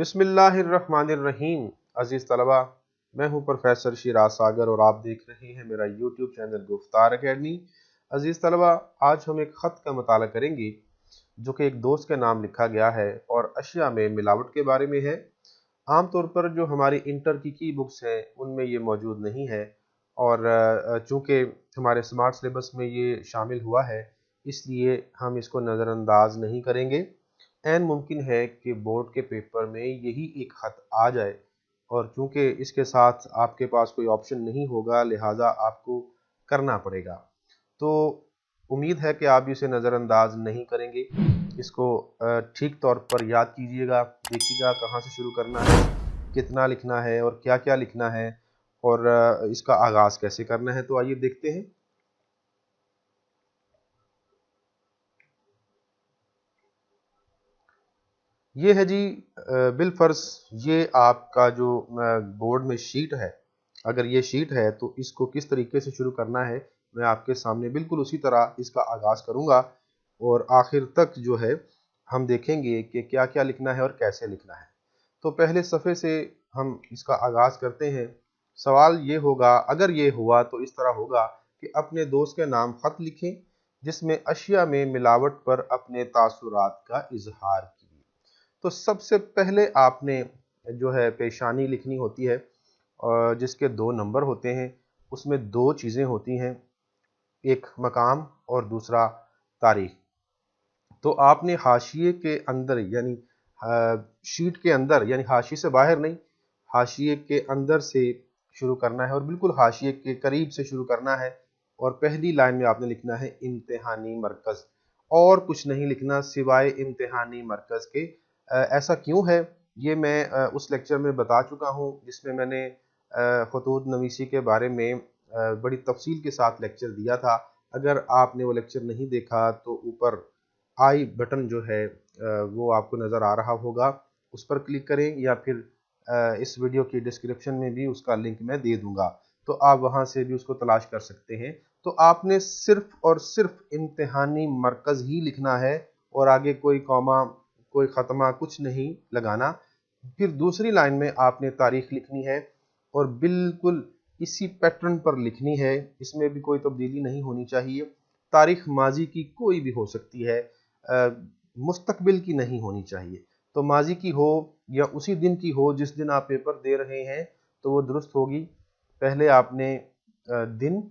बिस्मिल्लाहिर्रहमानिर्रहीम। अजीज़ तलबा, मैं हूं प्रोफेसर शिराज सागर और आप देख रहे हैं मेरा यूट्यूब चैनल गुफ्तार अकेडमी। अजीज़ तलबा, आज हम एक ख़त का मुताला करेंगे जो कि एक दोस्त के नाम लिखा गया है और अशिया में मिलावट के बारे में है। आम तौर पर जो हमारी इंटर की बुक्स हैं उनमें ये मौजूद नहीं है और चूँकि हमारे स्मार्ट सिलेबस में ये शामिल हुआ है इसलिए हम इसको नज़रअंदाज नहीं करेंगे। ऐन मुमकिन है कि बोर्ड के पेपर में यही एक ख़त आ जाए और चूँकि इसके साथ आपके पास कोई ऑप्शन नहीं होगा लिहाजा आपको करना पड़ेगा। तो उम्मीद है कि आप इसे नज़रअंदाज नहीं करेंगे। इसको ठीक तौर पर याद कीजिएगा, देखिएगा कहाँ से शुरू करना है, कितना लिखना है और क्या क्या लिखना है और इसका आगाज़ कैसे करना है। तो आइए देखते हैं। ये है जी बिलफर्ज ये आपका जो बोर्ड में शीट है। अगर ये शीट है तो इसको किस तरीके से शुरू करना है मैं आपके सामने बिल्कुल उसी तरह इसका आगाज़ करूँगा और आखिर तक जो है हम देखेंगे कि क्या क्या लिखना है और कैसे लिखना है। तो पहले सफ़े से हम इसका आगाज़ करते हैं। सवाल ये होगा, अगर ये हुआ तो इस तरह होगा कि अपने दोस्त के नाम ख़त लिखें जिसमें अशिया में मिलावट पर अपने तासुरात का इजहार कीजिए। तो सबसे पहले आपने जो है पेशानी लिखनी होती है और जिसके 2 नंबर होते हैं। उसमें 2 चीज़ें होती हैं, एक मकाम और दूसरा तारीख। तो आपने हाशिए के अंदर यानी शीट के अंदर यानी हाशिए से बाहर नहीं, हाशिए के अंदर से शुरू करना है और बिल्कुल हाशिए के करीब से शुरू करना है और पहली लाइन में आपने लिखना है इम्तिहानी मरकज़ और कुछ नहीं लिखना सिवाय इम्तिहानी मरकज़ के। ऐसा क्यों है ये मैं उस लेक्चर में बता चुका हूँ जिसमें मैंने खतूत नवीसी के बारे में बड़ी तफसील के साथ लेक्चर दिया था। अगर आपने वो लेक्चर नहीं देखा तो ऊपर आई बटन जो है वो आपको नज़र आ रहा होगा, उस पर क्लिक करें या फिर इस वीडियो की डिस्क्रिप्शन में भी उसका लिंक मैं दे दूंगा, तो आप वहां से भी उसको तलाश कर सकते हैं। तो आपने सिर्फ और सिर्फ इम्तिहानी मरकज़ ही लिखना है और आगे कोई कॉमा कोई ख़त्मा कुछ नहीं लगाना। फिर दूसरी लाइन में आपने तारीख लिखनी है और बिल्कुल इसी पैटर्न पर लिखनी है, इसमें भी कोई तब्दीली नहीं होनी चाहिए। तारीख माजी की कोई भी हो सकती है, मुस्तकबिल की नहीं होनी चाहिए। तो माजी की हो या उसी दिन की हो जिस दिन आप पेपर दे रहे हैं तो वो दुरुस्त होगी। पहले आपने दिन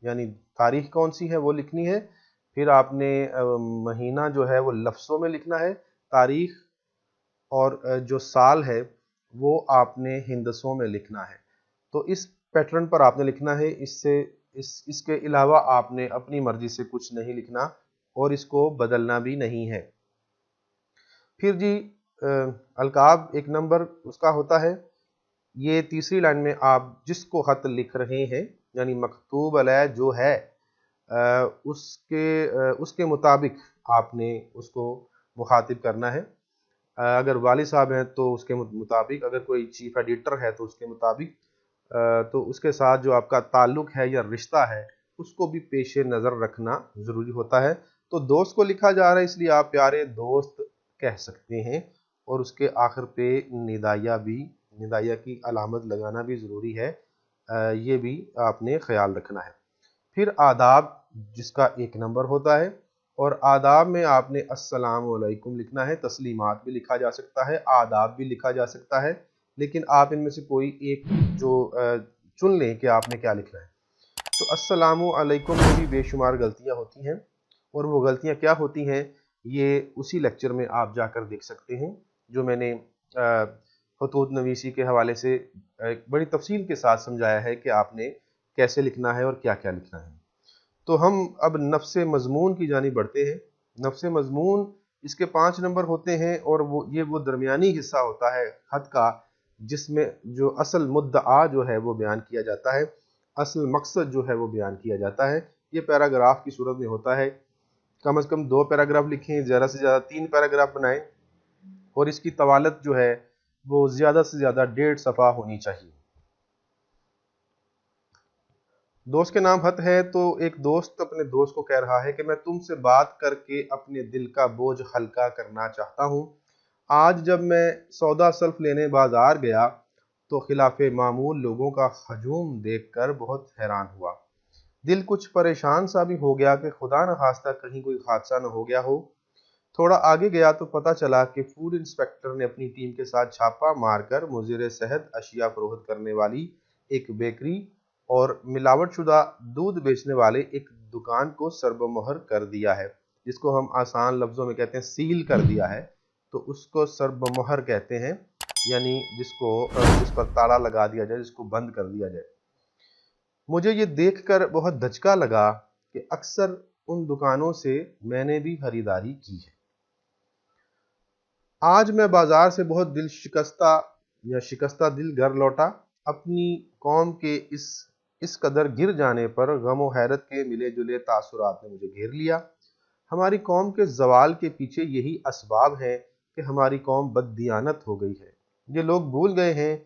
यानी तारीख कौन सी है वो लिखनी है, फिर आपने महीना जो है वो लफ्ज़ों में लिखना है, तारीख और जो साल है वो आपने हिंदसों में लिखना है। तो इस पैटर्न पर आपने लिखना है। इसके अलावा आपने अपनी मर्जी से कुछ नहीं लिखना और इसको बदलना भी नहीं है। फिर जी अलकाब एक नंबर उसका होता है। ये तीसरी लाइन में आप जिसको खत लिख रहे हैं यानी मकतूब अलैह जो है उसके मुताबिक आपने उसको मुखातिब करना है। अगर वालिद साहब हैं तो उसके मुताबिक, अगर कोई चीफ एडिटर है तो उसके मुताबिक, तो उसके साथ जो आपका ताल्लुक है या रिश्ता है उसको भी पेश नज़र रखना ज़रूरी होता है। तो दोस्त को लिखा जा रहा है इसलिए आप प्यारे दोस्त कह सकते हैं और उसके आखिर पे निदाया की अलामत लगाना भी ज़रूरी है। ये भी आपने ख्याल रखना है। फिर आदाब जिसका 1 नंबर होता है और आदाब में आपने अस्सलामु अलैकुम लिखना है। तस्लीमात भी लिखा जा सकता है, आदाब भी लिखा जा सकता है, लेकिन आप इनमें से कोई एक जो चुन लें कि आपने क्या लिखना है। तो अस्सलामु अलैकुम में भी बेशुमार गलतियां होती हैं और वो गलतियां क्या होती हैं ये उसी लेक्चर में आप जाकर देख सकते हैं जो मैंने खतूत नवीसी के हवाले से एक बड़ी तफसील के साथ समझाया है कि आपने कैसे लिखना है और क्या क्या लिखना है। तो हम अब नफ्स मज़मून की जानिब बढ़ते हैं। नफ्स मज़मून इसके 5 नंबर होते हैं और वो दरमियानी हिस्सा होता है खत का जिसमें जो असल मुद्दा जो है वो बयान किया जाता है, असल मकसद जो है वो बयान किया जाता है। ये पैराग्राफ की सूरत में होता है। कम से कम 2 पैराग्राफ लिखें, ज़्यादा से ज़्यादा 3 पैराग्राफ बनाएं और इसकी तवालत जो है वो ज़्यादा से ज़्यादा 1.5 सफ़ा होनी चाहिए। दोस्त के नाम खत है तो एक दोस्त अपने दोस्त को कह रहा है कि मैं तुमसे बात करके अपने दिल का बोझ हल्का करना चाहता हूँ। آج جب میں سودا سلف لینے بازار گیا تو خلاف معمول لوگوں کا ہجوم دیکھ کر بہت حیران ہوا۔ دل کچھ پریشان سا بھی ہو گیا کہ خدا نخواستہ کہیں کوئی حادثہ نہ ہو گیا ہو۔ تھوڑا آگے گیا تو پتہ چلا کہ فوڈ انسپیکٹر نے اپنی ٹیم کے ساتھ چھاپا مار کر مضر صحت اشیاء فروخت کرنے والی ایک بیکری اور ملاوٹ شدہ دودھ بیچنے والے ایک دکان کو سرب مہر کر دیا ہے، جس کو ہم آسان لفظوں میں کہتے ہیں سیل کر دیا ہے، تو اس کو سرب مہر کہتے ہیں، یعنی جس پر تالا لگا دیا جائے، جس کو بند کر دیا جائے۔ مجھے یہ دیکھ کر بہت دھچکا لگا کہ اکثر ان دکانوں سے میں نے بھی خریداری کی ہے۔ آج میں بازار سے بہت دل شکستہ دل گھر لوٹا۔ اپنی قوم کے اس قدر گر جانے پر غم و حیرت کے ملے جلے تاثرات نے مجھے گھیر لیا۔ ہماری قوم کے زوال کے پیچھے یہی اسباب ہیں کہ ہماری قوم بددیانت ہو گئی ہے۔ یہ لوگ بھول گئے ہیں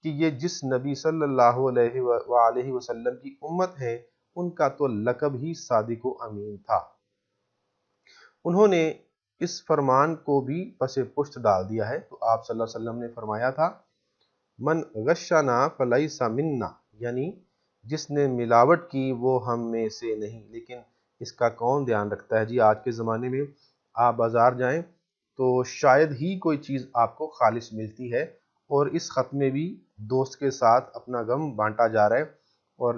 کہ یہ جس نبی صلی اللہ علیہ وآلہ وسلم کی امت ہے، ان کا تو لقب ہی صادق و امین تھا۔ انہوں نے اس فرمان کو بھی پس پشت ڈال دیا ہے۔ تو آپ صلی اللہ علیہ وسلم نے فرمایا تھا، من غشنا فلیس منا، یعنی جس نے ملاوٹ کی وہ ہم میں سے نہیں۔ لیکن اس کا کون دھیان رکھتا ہے جی؟ آج کے زمانے میں آپ بازار جائیں تو شاید ہی کوئی چیز آپ کو خالص ملتی ہے، اور اس خط میں بھی دوست کے ساتھ اپنا غم بانٹا جا رہا ہے اور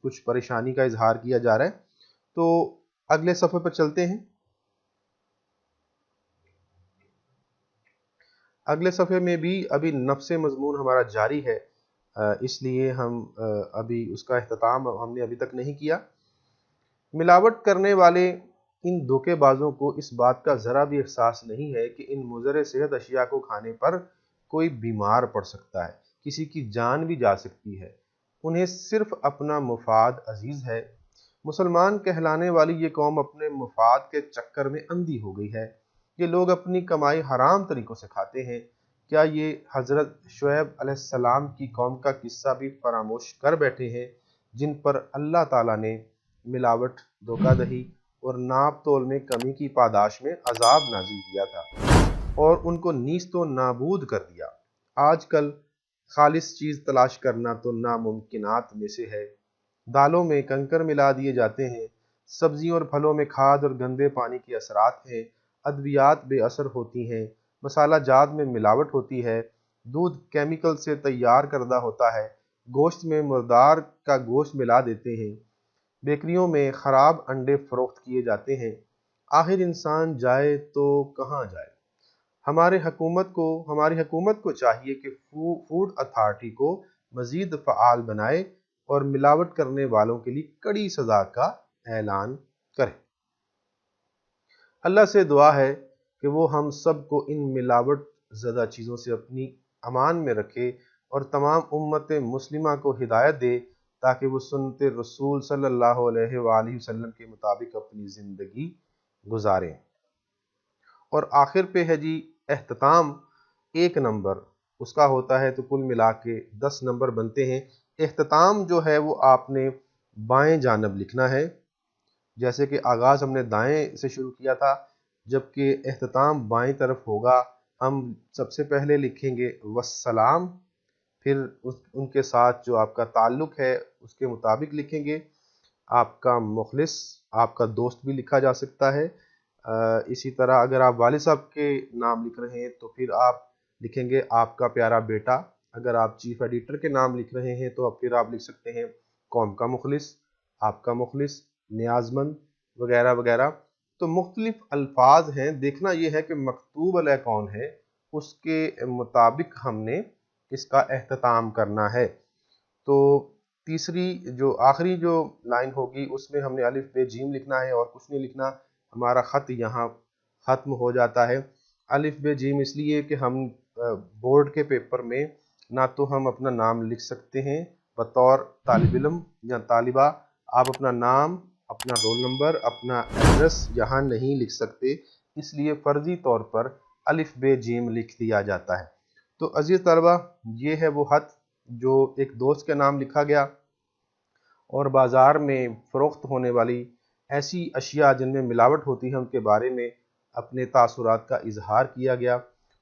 کچھ پریشانی کا اظہار کیا جا رہا ہے۔ تو اگلے صفحے پر چلتے ہیں۔ اگلے صفحے میں بھی ابھی نفس مضمون ہمارا جاری ہے، اس لیے ہم ابھی اس کا اختتام ہم نے ابھی تک نہیں کیا۔ ملاوٹ کرنے والے ان دھوکے بازوں کو اس بات کا ذرا بھی احساس نہیں ہے کہ ان مضر صحت اشیاء کو کھانے پر کوئی بیمار پڑ سکتا ہے، کسی کی جان بھی جا سکتی ہے۔ انہیں صرف اپنا مفاد عزیز ہے۔ مسلمان کہلانے والی یہ قوم اپنے مفاد کے چکر میں اندھی ہو گئی ہے۔ یہ لوگ اپنی کمائی حرام طریقوں سے کھاتے ہیں۔ کیا یہ حضرت شعیب علیہ السلام کی قوم کا قصہ بھی فراموش کر بیٹھے ہیں، جن پر اللہ تعالیٰ نے ملاوٹ، دھوکہ دہی اور ناپ تول میں کمی کی پاداش میں عذاب نازل کیا تھا اور ان کو نیست و نابود کر دیا؟ آج کل خالص چیز تلاش کرنا تو ناممکنات میں سے ہے۔ دالوں میں کنکر ملا دیے جاتے ہیں، سبزیوں اور پھلوں میں کھاد اور گندے پانی کے اثرات ہیں، ادویات بے اثر ہوتی ہیں، مسالہ جات میں ملاوٹ ہوتی ہے، دودھ کیمیکل سے تیار کردہ ہوتا ہے، گوشت میں مردار کا گوشت ملا دیتے ہیں، بیکریوں میں خراب انڈے فروخت کیے جاتے ہیں۔ آخر انسان جائے تو کہاں جائے؟ ہماری حکومت کو چاہیے کہ فوڈ اتھارٹی کو مزید فعال بنائے اور ملاوٹ کرنے والوں کے لیے کڑی سزا کا اعلان کرے۔ اللہ سے دعا ہے کہ وہ ہم سب کو ان ملاوٹ زدہ چیزوں سے اپنی امان میں رکھے اور تمام امت مسلمہ کو ہدایت دے تاکہ وہ سنت رسول صلی اللہ علیہ وآلہ وسلم کے مطابق اپنی زندگی گزاریں۔ اور آخر پہ ہے جی اختتام، 1 نمبر اس کا ہوتا ہے، تو کل ملا کے 10 نمبر بنتے ہیں۔ اختتام جو ہے وہ آپ نے بائیں جانب لکھنا ہے، جیسے کہ آغاز ہم نے دائیں سے شروع کیا تھا، جبکہ اختتام بائیں طرف ہوگا۔ ہم سب سے پہلے لکھیں گے والسلام، پھر ان کے ساتھ جو آپ کا تعلق ہے اس کے مطابق لکھیں گے۔ آپ کا مخلص، آپ کا دوست بھی لکھا جا سکتا ہے۔ اسی طرح اگر آپ والد صاحب کے نام لکھ رہے ہیں تو پھر آپ لکھیں گے آپ کا پیارا بیٹا۔ اگر آپ چیف ایڈیٹر کے نام لکھ رہے ہیں تو پھر آپ لکھ سکتے ہیں قوم کا مخلص، آپ کا مخلص، نیاز مند وغیرہ وغیرہ۔ تو مختلف الفاظ ہیں، دیکھنا یہ ہے کہ مکتوب علیہ کون ہے، اس کے مطابق ہم نے اس کا اختتام کرنا ہے۔ تو تیسری جو آخری جو لائن ہوگی اس میں ہم نے الف ب جیم لکھنا ہے اور کچھ نہیں لکھنا۔ ہمارا خط یہاں ختم ہو جاتا ہے۔ الف ب جیم اس لیے کہ ہم بورڈ کے پیپر میں نہ تو ہم اپنا نام لکھ سکتے ہیں بطور طالب علم یا طالبہ، آپ اپنا نام، اپنا رول نمبر، اپنا ایڈریس یہاں نہیں لکھ سکتے، اس لیے فرضی طور پر الف ب جیم لکھ دیا جاتا ہے۔ تو عزیز طلبہ، یہ ہے وہ خط جو ایک دوست کے نام لکھا گیا اور بازار میں فروخت ہونے والی ایسی اشیاء جن میں ملاوٹ ہوتی ہے ان کے بارے میں اپنے تاثرات کا اظہار کیا گیا۔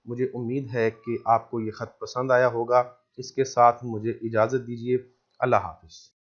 مجھے امید ہے کہ آپ کو یہ خط پسند آیا ہوگا۔ اس کے ساتھ مجھے اجازت دیجیے۔ اللہ حافظ۔